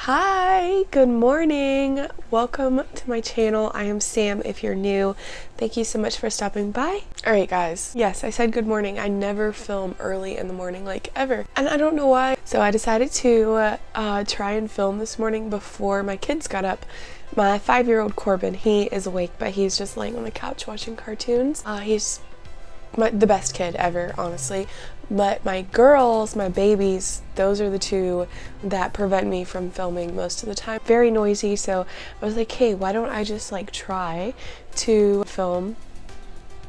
Hi, good morning. Welcome to my channel. I am Sam if you're new. Thank you so much for stopping by. Alright guys, yes, I said good morning. I never film early in the morning, like ever. And I don't know why. So I decided to try and film this morning before my kids got up. My 5-year-old Corbin, he is awake, but he's just laying on the couch watching cartoons. He's the best kid ever, honestly. But my girls, my babies, those are the two that prevent me from filming most of the time. Very noisy, so I was like, hey, why don't I just like try to film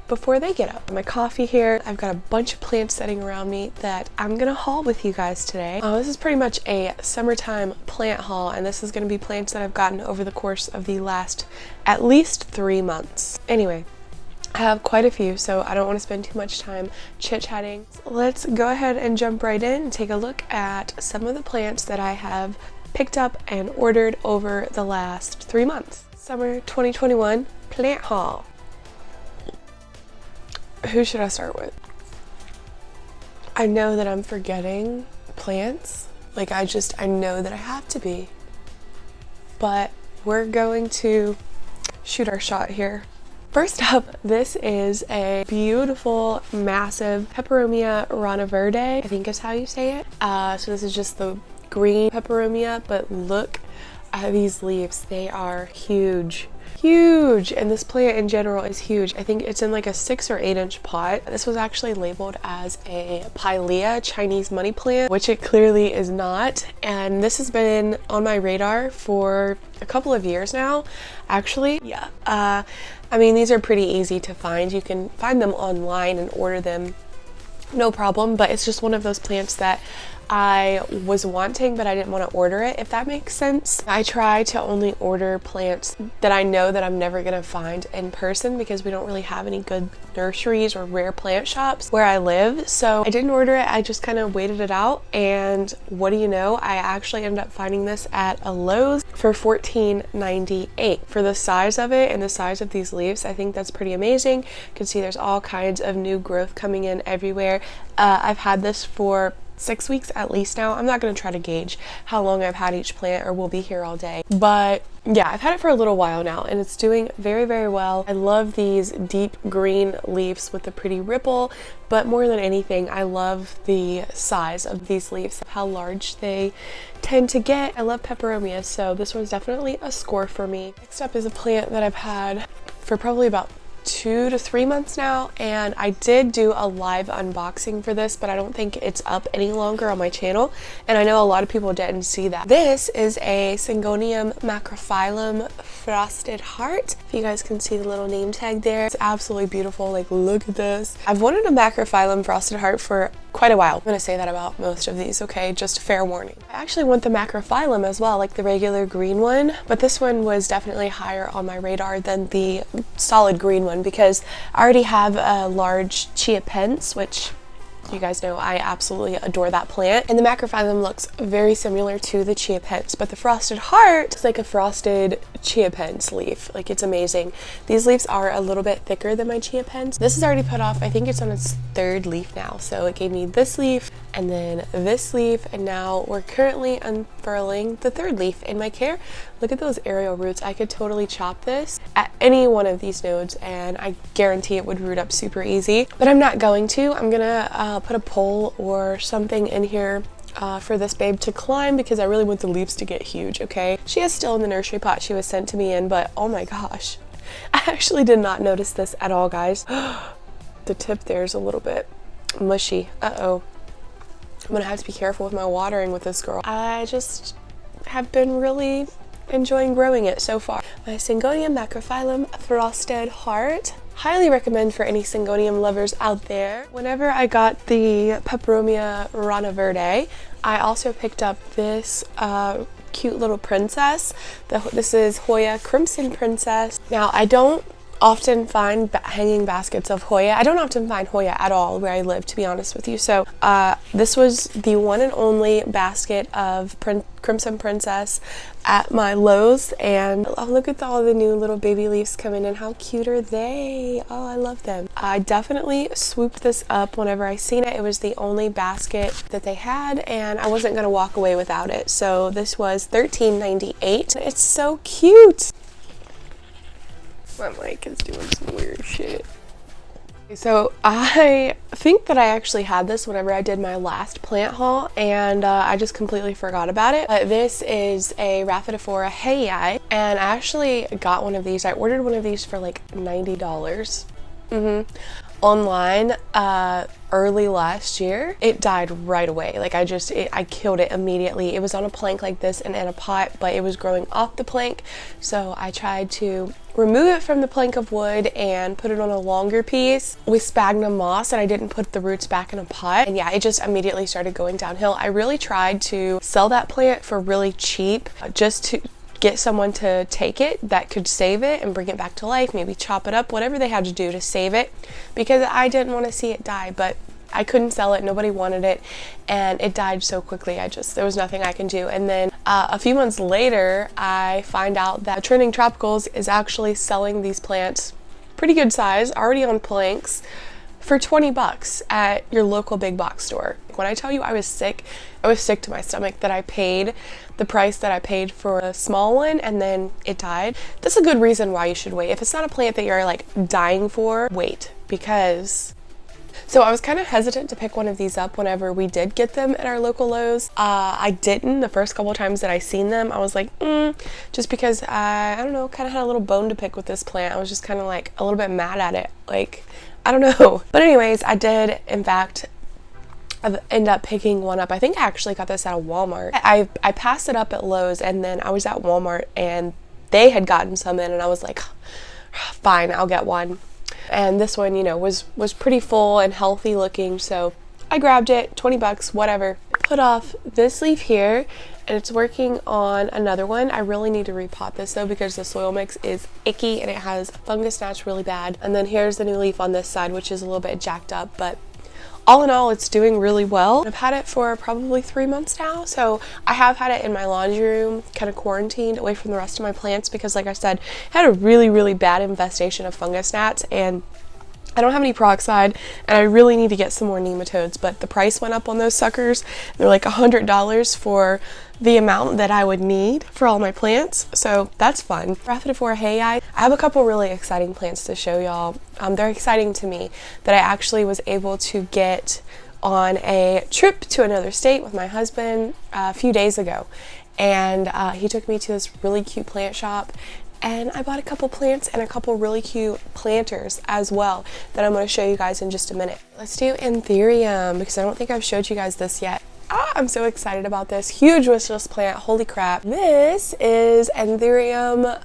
before they get up. My coffee here. I've got a bunch of plants sitting around me that I'm gonna haul with you guys today. This is pretty much a summertime plant haul, and this is gonna be plants that I've gotten over the course of the last at least 3 months. Anyway, I have quite a few, so I don't want to spend too much time chit-chatting. Let's go ahead and jump right in and take a look at some of the plants that I have picked up and ordered over the last 3 months. Summer 2021 plant haul. Who should I start with? I know that I'm forgetting plants. Like I know that I have to be. But we're going to shoot our shot here. First up, this is a beautiful, massive Peperomia Rana Verde, I think is how you say it. So this is just the green Peperomia, but look at these leaves. They are huge. Huge! And this plant in general is huge. I think it's in like a 6 or 8 inch pot. This was actually labeled as a Pilea Chinese money plant, which it clearly is not. And this has been on my radar for a couple of years now, actually. Yeah. I mean, these are pretty easy to find. You can find them online and order them, no problem, but it's just one of those plants that I was wanting, but I didn't want to order it, if that makes sense. I try to only order plants that I know that I'm never going to find in person because we don't really have any good nurseries or rare plant shops where I live. So I didn't order it. I just kind of waited it out, and what do you know? I actually ended up finding this at a Lowe's for $14.98. For the size of it and the size of these leaves, I think that's pretty amazing. You can see there's all kinds of new growth coming in everywhere. I've had this for 6 weeks at least now. I'm not going to try to gauge how long I've had each plant or we'll be here all day. But yeah, I've had it for a little while now and it's doing very, very well. I love these deep green leaves with the pretty ripple, but more than anything, I love the size of these leaves, how large they tend to get. I love Peperomia, so this one's definitely a score for me. Next up is a plant that I've had for probably about 2 to 3 months now, and I did do a live unboxing for this, but I don't think it's up any longer on my channel, and I know a lot of people didn't see that. This is a Syngonium macrophyllum frosted heart. If you guys can see the little name tag there, it's absolutely beautiful. Like, look at this. I've wanted a macrophyllum frosted heart for quite a while. I'm gonna say that about most of these, okay? Just fair warning. I actually want the macrophyllum as well, like the regular green one, but this one was definitely higher on my radar than the solid green one because I already have a large chia pence, which you guys know I absolutely adore that plant. And the macrophyllum looks very similar to the chia pence, but the frosted heart is like a frosted chia pence leaf. Like, it's amazing. These leaves are a little bit thicker than my chia pence. This is already put off. I think it's on its 3rd leaf now. So it gave me this leaf and then this leaf, and now we're currently unfurling the 3rd leaf in my care. Look at those aerial roots. I could totally chop this at any one of these nodes and I guarantee it would root up super easy, but I'm not going to. I'm gonna put a pole or something in here for this babe to climb because I really want the leaves to get huge, okay? She is still in the nursery pot she was sent to me in, but oh my gosh. I actually did not notice this at all, guys. The tip there is a little bit mushy. Uh-oh. I'm gonna have to be careful with my watering with this girl. I just have been really enjoying growing it so far. My Syngonium macrophyllum frosted heart. Highly recommend for any Syngonium lovers out there. Whenever I got the Peperomia Rana Verde, I also picked up this cute little princess. This is Hoya Crimson Princess. Now, I don't often find hanging baskets of Hoya. I don't often find Hoya at all where I live, to be honest with you. So this was the one and only basket of Crimson Princess at my Lowe's, and oh, look at all the new little baby leaves coming in. How cute are they? Oh, I love them. I definitely swooped this up whenever I seen it. It was the only basket that they had, and I wasn't gonna walk away without it. So this was $13.98. It's so cute. My mic is doing some weird shit. So I think that I actually had this whenever I did my last plant haul, and I just completely forgot about it. But this is a Rapidophora hayai, and I actually got one of these. I ordered one of these for like $90 online early last year. It died right away. Like I killed it immediately. It was on a plank like this and in a pot, but it was growing off the plank, so I tried to remove it from the plank of wood and put it on a longer piece with sphagnum moss, and I didn't put the roots back in a pot, and yeah, it just immediately started going downhill. I really tried to sell that plant for really cheap just to get someone to take it that could save it and bring it back to life, maybe chop it up, whatever they had to do to save it, because I didn't want to see it die, but I couldn't sell it, nobody wanted it, and it died so quickly. There was nothing I can do. And then a few months later, I find out that Trending Tropicals is actually selling these plants, pretty good size, already on planks, for 20 bucks at your local big box store. When I tell you I was sick to my stomach that I paid the price that I paid for a small one and then it died. That's a good reason why you should wait. If it's not a plant that you're like dying for, wait, because... So I was kind of hesitant to pick one of these up whenever we did get them at our local Lowe's. I didn't the first couple of times that I seen them. I was like, just because I don't know, kind of had a little bone to pick with this plant. I was just kind of like a little bit mad at it. Like, I don't know. But anyways, I did, in fact, end up picking one up. I think I actually got this at a Walmart. I passed it up at Lowe's, and then I was at Walmart and they had gotten some in, and I was like, fine, I'll get one. And this one, you know, was pretty full and healthy looking, so I grabbed it, 20 bucks, whatever. Put off this leaf here, and it's working on another one. I really need to repot this though, because the soil mix is icky and it has fungus gnats really bad. And then here's the new leaf on this side, which is a little bit jacked up, but all in all, it's doing really well. I've had it for probably 3 months now, so I have had it in my laundry room, kind of quarantined away from the rest of my plants, because like I said, I had a really, really bad infestation of fungus gnats, and I don't have any peroxide, and I really need to get some more nematodes, but the price went up on those suckers. They're like $100 for the amount that I would need for all my plants, so that's fun. Rapidophora hayai. I have a couple really exciting plants to show y'all. They're exciting to me that I actually was able to get on a trip to another state with my husband a few days ago, and he took me to this really cute plant shop, and I bought a couple plants and a couple really cute planters as well that I'm going to show you guys in just a minute. Let's do Anthurium, because I don't think I've showed you guys this yet. I'm so excited about this. Huge wish list plant. Holy crap. This is Anthurium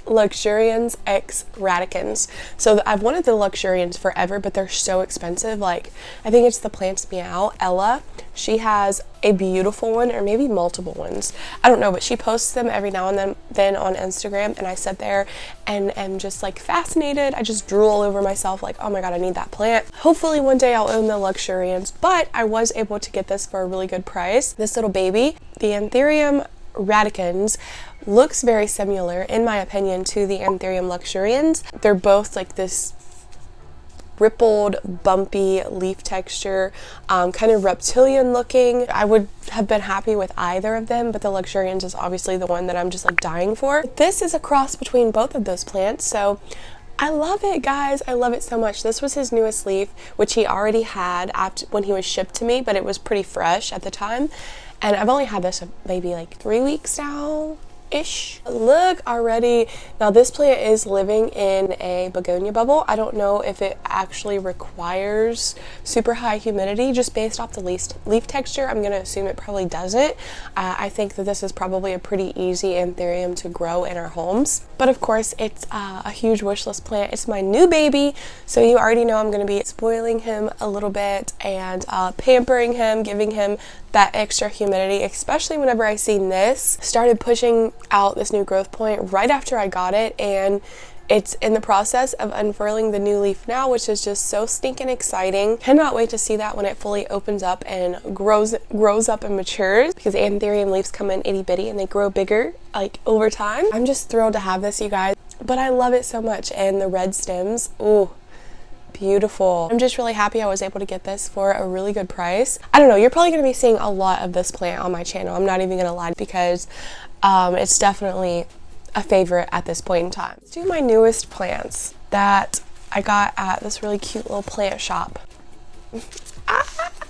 luxurians x radicans. So I've wanted the luxurians forever, but they're so expensive. Like, I think it's the Plants Meow, Ella. She has a beautiful one, or maybe multiple ones. I don't know, but she posts them every now and then on Instagram, and I sit there and am just like fascinated. I just drool all over myself like, oh my god, I need that plant. Hopefully one day I'll own the luxurians, but I was able to get this for a really good price. This little baby, the Anthurium radicans, looks very similar, in my opinion, to the Anthurium luxurians. They're both like this rippled, bumpy leaf texture, kind of reptilian looking. I would have been happy with either of them, but the luxurians is obviously the one that I'm just like dying for. This is a cross between both of those plants, so I love it, guys. I love it so much. This was his newest leaf, which he already had when he was shipped to me, but it was pretty fresh at the time. And I've only had this maybe like 3 weeks now. Ish. Look already. Now this plant is living in a begonia bubble. I don't know if it actually requires super high humidity just based off the leaf texture. I'm gonna assume it probably doesn't. I think that this is probably a pretty easy anthurium to grow in our homes. But of course it's a huge wish list plant. It's my new baby, so you already know I'm gonna be spoiling him a little bit and pampering him, giving him that extra humidity, especially whenever I seen this. Started pushing out this new growth point right after I got it, and It's in the process of unfurling the new leaf now, which is just so stinking exciting. Cannot wait to see that when it fully opens up and grows up and matures, because anthurium leaves come in itty bitty and they grow bigger like over time. I'm just thrilled to have this, you guys, but I love it so much. And the red stems, ooh, beautiful. I'm just really happy I was able to get this for a really good price. I don't know, you're probably going to be seeing a lot of this plant on my channel. I'm not even going to lie, because it's definitely a favorite at this point in time. Let's do my newest plants that I got at this really cute little plant shop.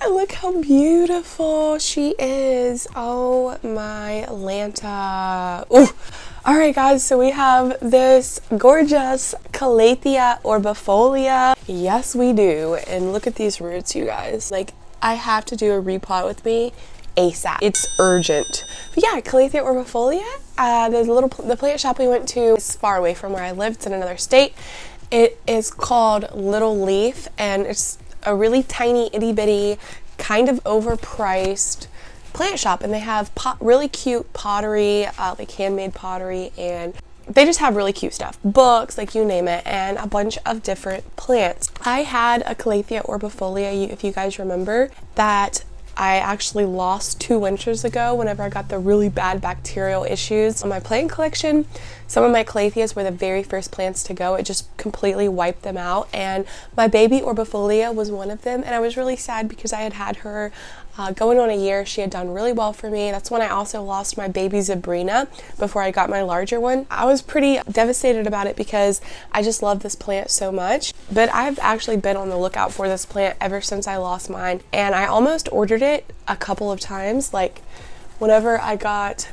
Look how beautiful she is. Oh my Lanta. Ooh. All right, guys, so we have this gorgeous Calathea orbifolia. Yes, we do. And look at these roots, you guys. Like, I have to do a repot with me ASAP. It's urgent. But yeah, Calathea orbifolia. The plant shop we went to is far away from where I live. It's in another state. It is called Little Leaf, and it's a really tiny, itty bitty, kind of overpriced plant shop, and they have really cute pottery, like handmade pottery, and they just have really cute stuff, books, like you name it, and a bunch of different plants. I had a Calathea orbifolia, if you guys remember, that I actually lost 2 winters ago whenever I got the really bad bacterial issues on my plant collection. Some of my Calatheas were the very first plants to go. It just completely wiped them out, and my baby orbifolia was one of them, and I was really sad because I had her going on a year. She had done really well for me. That's when I also lost my baby Zabrina before I got my larger one. I was pretty devastated about it because I just love this plant so much, but I've actually been on the lookout for this plant ever since I lost mine, and I almost ordered it a couple of times. Like whenever I got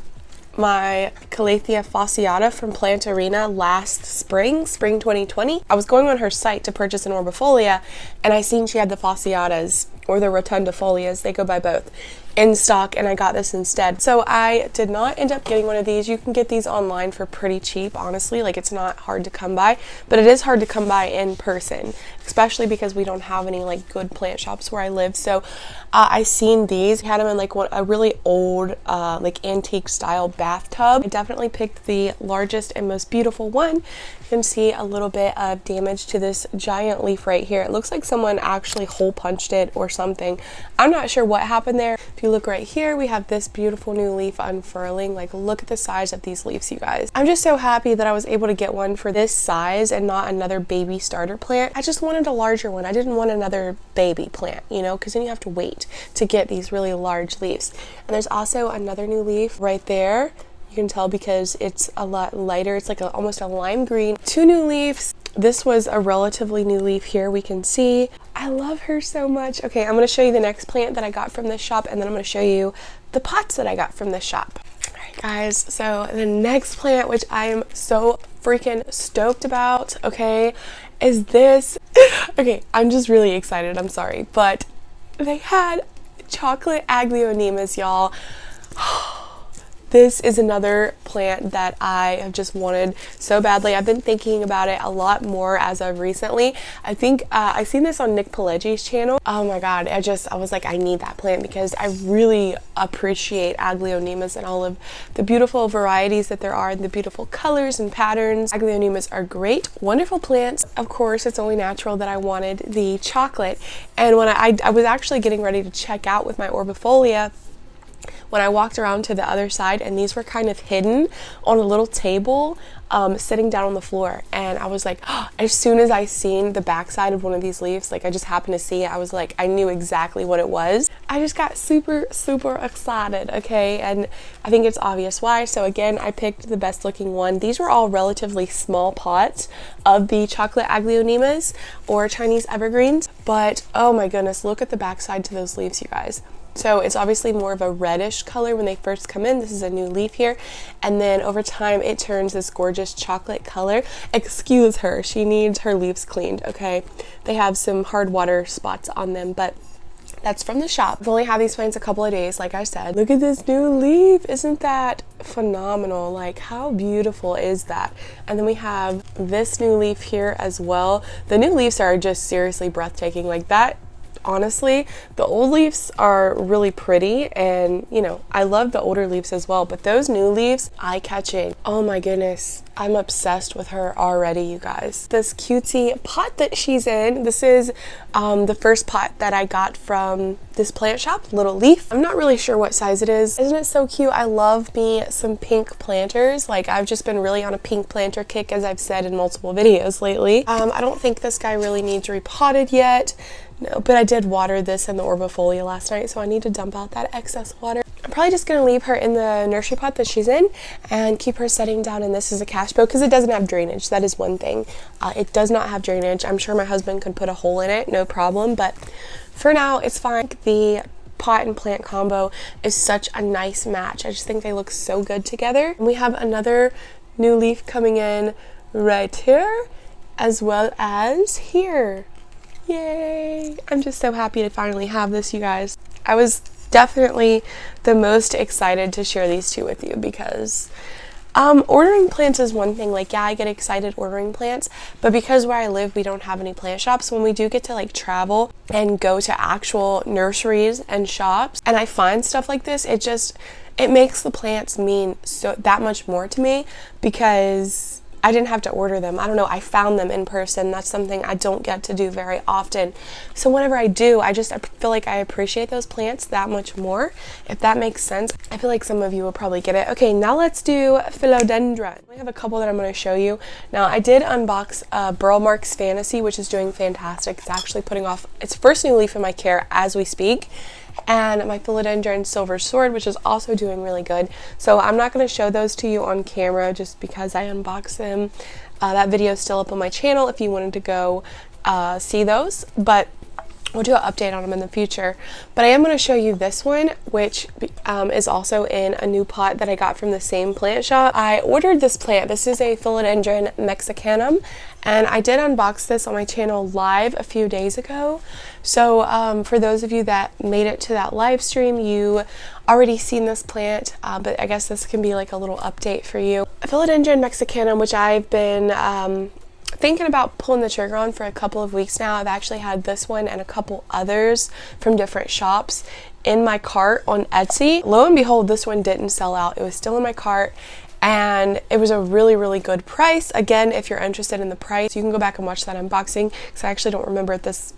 my Calathea fasciata from Plant Arena last spring 2020, I was going on her site to purchase an orbifolia, and I seen she had the fasciatas, or the rotundifolias, they go by both, in stock, and I got this instead. So I did not end up getting one of these. You can get these online for pretty cheap, honestly. Like, it's not hard to come by, but it is hard to come by in person, especially because we don't have any like good plant shops where I live. So I seen these, had them in like a really old like antique style bathtub. I definitely picked the largest and most beautiful one. You can see a little bit of damage to this giant leaf right here. It looks like someone actually hole punched it or something. I'm not sure what happened there. If you look right here, we have this beautiful new leaf unfurling. Like, look at the size of these leaves, you guys. I'm just so happy that I was able to get one for this size and not another baby starter plant. I just wanted a larger one. I didn't want another baby plant, you know, because then you have to wait to get these really large leaves. And there's also another new leaf right there. You can tell because it's a lot lighter. It's like almost a lime green. 2 new leaves. This was a relatively new leaf here, we can see. I love her so much. Okay, I'm going to show you the next plant that I got from this shop, and then I'm going to show you the pots that I got from this shop. All right, guys, so the next plant, which I am so freaking stoked about, okay, is this. Okay, I'm just really excited, I'm sorry, but they had chocolate Aglaonemas, y'all. This is another plant that I have just wanted so badly. I've been thinking about it a lot more as of recently. I think I've seen this on Nick Pileggi's channel. Oh my god, I was like, I need that plant because I really appreciate Aglaonemas and all of the beautiful varieties that there are and the beautiful colors and patterns. Aglaonemas are great, wonderful plants. Of course, it's only natural that I wanted the chocolate. And when I was actually getting ready to check out with my orbifolia, when I walked around to the other side, and these were kind of hidden on a little table sitting down on the floor, and I was like, oh, as soon as I seen the backside of one of these leaves, like I just happened to see it, I was like, I knew exactly what it was. I just got super excited, okay, and I think it's obvious why. So again, I picked the best looking one. These were all relatively small pots of the chocolate Aglaonemas or Chinese evergreens, but oh my goodness, look at the backside to those leaves, you guys. So it's obviously more of a reddish color when they first come in. This is a new leaf here. And then over time, it turns this gorgeous chocolate color. Excuse her, she needs her leaves cleaned, okay? They have some hard water spots on them, but that's from the shop. I've only had these plants a couple of days, like I said. Look at this new leaf. Isn't that phenomenal? Like, how beautiful is that? And then we have this new leaf here as well. The new leaves are just seriously breathtaking. Like that, honestly, the old leaves are really pretty, and you know, I love the older leaves as well, but those new leaves, eye-catching. Oh my goodness, I'm obsessed with her already, you guys. This cutesy pot that she's in, this is the first pot that I got from this plant shop, Little Leaf. I'm not really sure what size it is. Isn't it so cute? I love me some pink planters. Like, I've just been really on a pink planter kick, as I've said in multiple videos lately. I don't think this guy really needs repotted yet. No, but I did water this in the orbifolia last night, so I need to dump out that excess water. I'm probably just going to leave her in the nursery pot that she's in and keep her setting down in this as a cash bow, because it doesn't have drainage. That is one thing. It does not have drainage. I'm sure my husband could put a hole in it, no problem, but for now it's fine. The pot and plant combo is such a nice match. I just think they look so good together. And we have another new leaf coming in right here, as well as here. Yay! I'm just so happy to finally have this, you guys. I was definitely the most excited to share these two with you, because ordering plants is one thing. Like, yeah, I get excited ordering plants, but because where I live we don't have any plant shops, when we do get to like travel and go to actual nurseries and shops and I find stuff like this, it makes the plants mean so that much more to me, because I didn't have to order them. I don't know, I found them in person. That's something I don't get to do very often. So whenever I do, I feel like I appreciate those plants that much more, if that makes sense. I feel like some of you will probably get it. Okay, now let's do Philodendron. We have a couple that I'm going to show you. Now, I did unbox Burl Marks Fantasy, which is doing fantastic. It's actually putting off its first new leaf in my care as we speak. And my Philodendron Silver Sword, which is also doing really good. So I'm not going to show those to you on camera just because I unboxed them. That video is still up on my channel if you wanted to go see those, but we'll do an update on them in the future. But I am going to show you this one, which is also in a new pot that I got from the same plant shop. I ordered this plant. This is a Philodendron Mexicano, and I did unbox this on my channel live a few days ago. So for those of you that made it to that live stream, you already seen this plant, but I guess this can be like a little update for you. A Philodendron Mexicano, which I've been thinking about pulling the trigger on for a couple of weeks now. I've actually had this one and a couple others from different shops in my cart on Etsy. Lo and behold, this one didn't sell out. It was still in my cart, and it was a really, really good price. Again, if you're interested in the price, you can go back and watch that unboxing, because I actually don't remember at this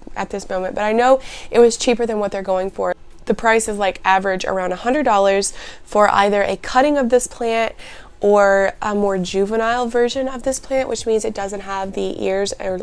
moment, but I know it was cheaper than what they're going for. The price is like average around $100 for either a cutting of this plant or a more juvenile version of this plant, which means it doesn't have the ears or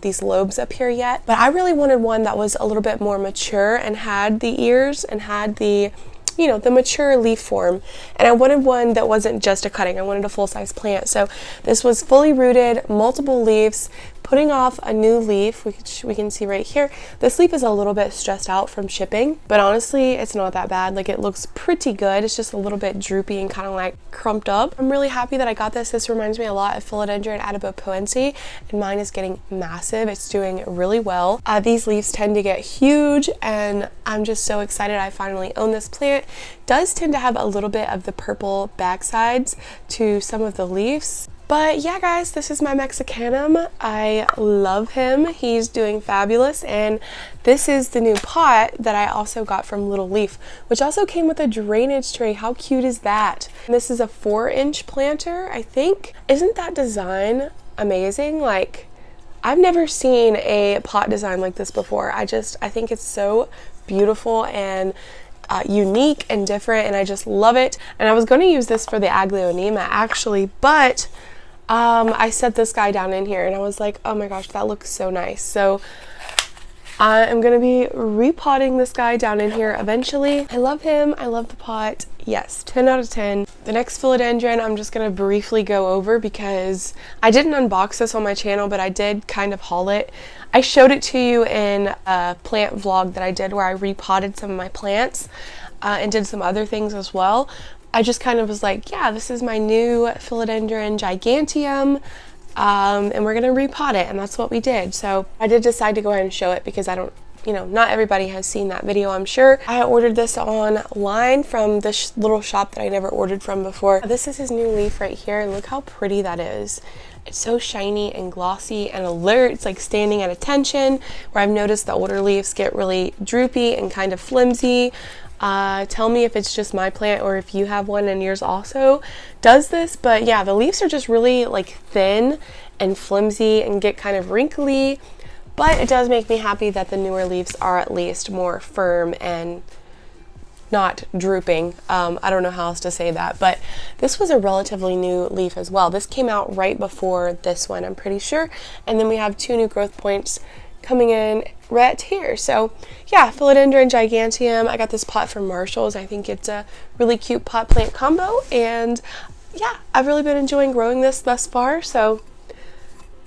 these lobes up here yet. But I really wanted one that was a little bit more mature and had the ears and had the, you know, the mature leaf form. And I wanted one that wasn't just a cutting. I wanted a full-size plant. So this was fully rooted, multiple leaves, putting off a new leaf, which we can see right here. This leaf is a little bit stressed out from shipping, but honestly, it's not that bad. Like, it looks pretty good. It's just a little bit droopy and kind of like crumped up. I'm really happy that I got this. This reminds me a lot of Philodendron adipopoense, and mine is getting massive. It's doing really well. These leaves tend to get huge, and I'm just so excited I finally own this plant. It does tend to have a little bit of the purple backsides to some of the leaves. But yeah, guys, this is my Mexicano. I love him. He's doing fabulous. And this is the new pot that I also got from Little Leaf, which also came with a drainage tray. How cute is that? This is a 4-inch planter, I think. Isn't that design amazing? Like, I've never seen a pot design like this before. I think it's so beautiful and unique and different, and I just love it. And I was going to use this for the Aglaonema actually, but I set this guy down in here and I was like, oh my gosh, that looks so nice. So I am going to be repotting this guy down in here eventually. I love him. I love the pot. Yes, 10 out of 10. The next Philodendron I'm just going to briefly go over because I didn't unbox this on my channel, but I did kind of haul it. I showed it to you in a plant vlog that I did where I repotted some of my plants and did some other things as well. I just kind of was like, yeah, this is my new Philodendron giganteum, and we're going to repot it, and that's what we did. So I did decide to go ahead and show it because I don't you know, not everybody has seen that video, I'm sure. I ordered this online from this little shop that I never ordered from before. This is his new leaf right here. Look how pretty that is. It's so shiny and glossy and alert. It's like standing at attention, where I've noticed the older leaves get really droopy and kind of flimsy. Tell me if it's just my plant or if you have one and yours also does this. But yeah, the leaves are just really like thin and flimsy and get kind of wrinkly. But it does make me happy that the newer leaves are at least more firm and not drooping. I don't know how else to say that, but this was a relatively new leaf as well. This came out right before this one, I'm pretty sure. And then we have 2 new growth points coming in right here. So yeah, Philodendron giganteum. I got this pot from Marshall's. I think it's a really cute pot plant combo, and yeah, I've really been enjoying growing this thus far. So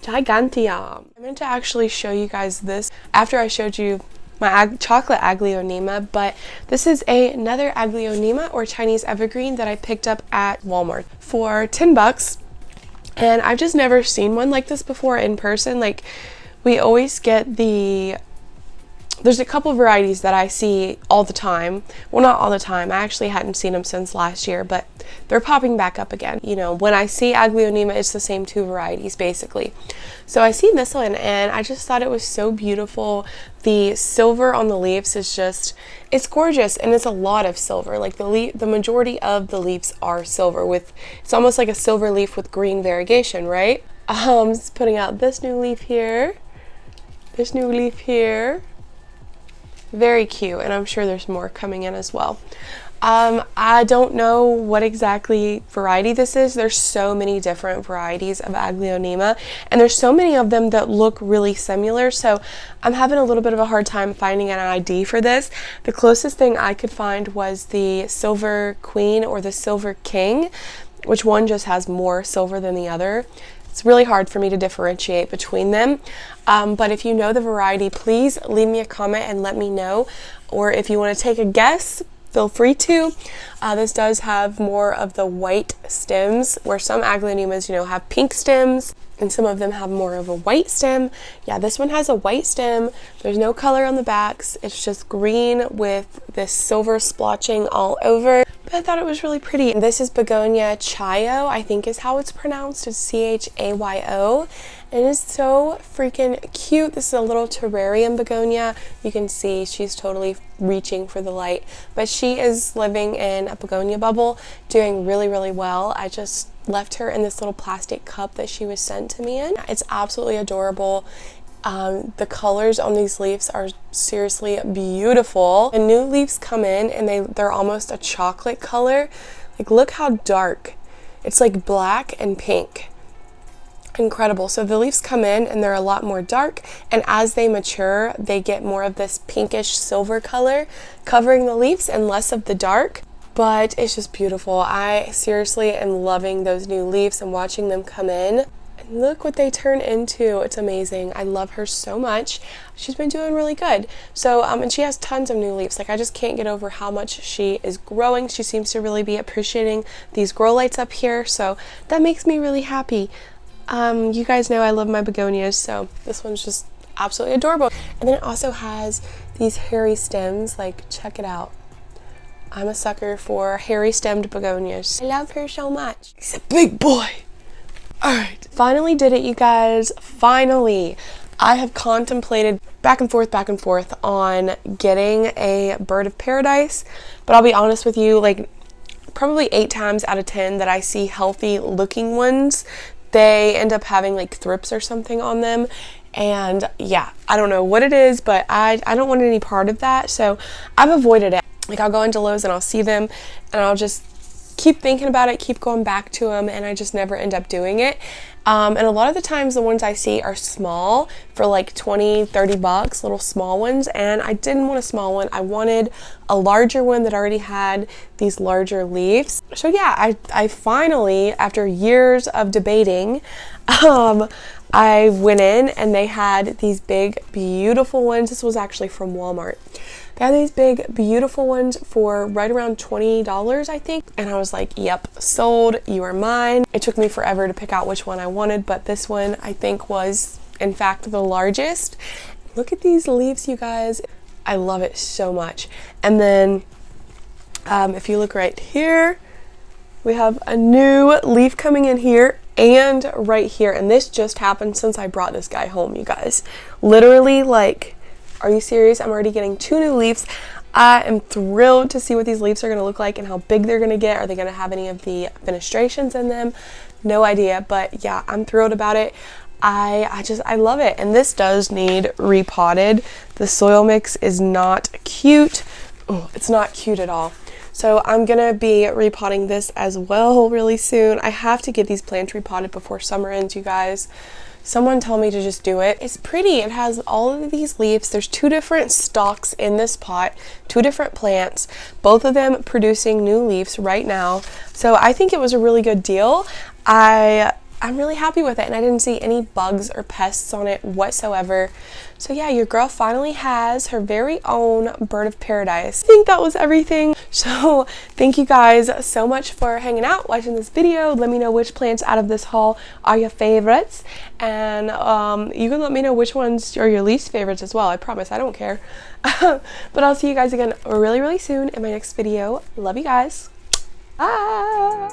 giganteum. I meant to actually show you guys this after I showed you my chocolate Aglaonema, but this is another Aglaonema or Chinese evergreen that I picked up at Walmart for 10 bucks. And I've just never seen one like this before in person. Like, we always get there's a couple varieties that I see all the time. Well, not all the time. I actually hadn't seen them since last year, but they're popping back up again. You know, when I see Aglaonema, it's the same 2 varieties basically. So I seen this one and I just thought it was so beautiful. The silver on the leaves is just, it's gorgeous, and it's a lot of silver. Like the majority of the leaves are silver with, it's almost like a silver leaf with green variegation, right? Just putting out this new leaf here. This new leaf here. Very cute, and I'm sure there's more coming in as well. I don't know what exactly variety this is. There's so many different varieties of Aglaonema, and there's so many of them that look really similar, so I'm having a little bit of a hard time finding an ID for this. The closest thing I could find was the Silver Queen or the Silver King, which one just has more silver than the other. It's really hard for me to differentiate between them, but if you know the variety, please leave me a comment and let me know, or if you want to take a guess, feel free to. This does have more of the white stems, where some Aglaonemas, you know, have pink stems, and some of them have more of a white stem. Yeah, this one has a white stem. There's no color on the backs. It's just green with this silver splotching all over. But I thought it was really pretty. And this is Begonia Chayo, I think is how it's pronounced. It's Chayo. And it is so freaking cute. This is a little terrarium begonia. You can see she's totally reaching for the light. But she is living in a begonia bubble, doing really, really well. I just left her in this little plastic cup that she was sent to me in. It's absolutely adorable. The colors on these leaves are seriously beautiful. The new leaves come in and they're almost a chocolate color. Like, look how dark. It's like black and pink. Incredible. So the leaves come in and they're a lot more dark, and as they mature they get more of this pinkish silver color covering the leaves and less of the dark. But it's just beautiful. I seriously am loving those new leaves and watching them come in. And look what they turn into. It's amazing. I love her so much. She's been doing really good. So, and she has tons of new leaves. Like, I just can't get over how much she is growing. She seems to really be appreciating these Growlights up here. So that makes me really happy. You guys know I love my begonias, so this one's just absolutely adorable. And then it also has these hairy stems. Like, check it out. I'm a sucker for hairy stemmed begonias. I love her so much. He's a big boy. Alright, finally did it, you guys. Finally. I have contemplated back and forth on getting a bird of paradise, but I'll be honest with you, like, probably 8 times out of 10 that I see healthy looking ones, they end up having like thrips or something on them. And yeah, I don't know what it is, but I don't want any part of that, so I've avoided it. Like, I'll go into Lowe's and I'll see them and I'll just keep thinking about it, keep going back to them, and I just never end up doing it. And a lot of the times the ones I see are small for like 20-30 bucks, little small ones, and I didn't want a small one. I wanted a larger one that already had these larger leaves. So yeah, I finally, after years of debating, I went in and they had these big beautiful ones. This was actually from Walmart. They had these big beautiful ones for right around $20, I think, and I was like, yep, sold, you are mine. It took me forever to pick out which one I wanted, but this one I think was in fact the largest. Look at these leaves, you guys. I love it so much. And then if you look right here, we have a new leaf coming in here and right here. And this just happened since I brought this guy home, you guys. Literally, like, are you serious? I'm already getting 2 new leaves. I am thrilled to see what these leaves are going to look like and how big they're going to get. Are they going to have any of the fenestrations in them? No idea, but yeah, I'm thrilled about it. I love it. And this does need repotted. The soil mix is not cute. Oh, it's not cute at all. So I'm gonna be repotting this as well really soon. I have to get these plants repotted before summer ends, you guys. Someone told me to just do it. It's pretty. It has all of these leaves. There's 2 different stalks in this pot, 2 different plants, both of them producing new leaves right now. So I think it was a really good deal. I'm really happy with it, and I didn't see any bugs or pests on it whatsoever. So yeah, your girl finally has her very own bird of paradise. I think that was everything. So thank you guys so much for hanging out, watching this video. Let me know which plants out of this haul are your favorites, and you can let me know which ones are your least favorites as well. I promise I don't care. But I'll see you guys again really, really soon in my next video. Love you guys. Bye.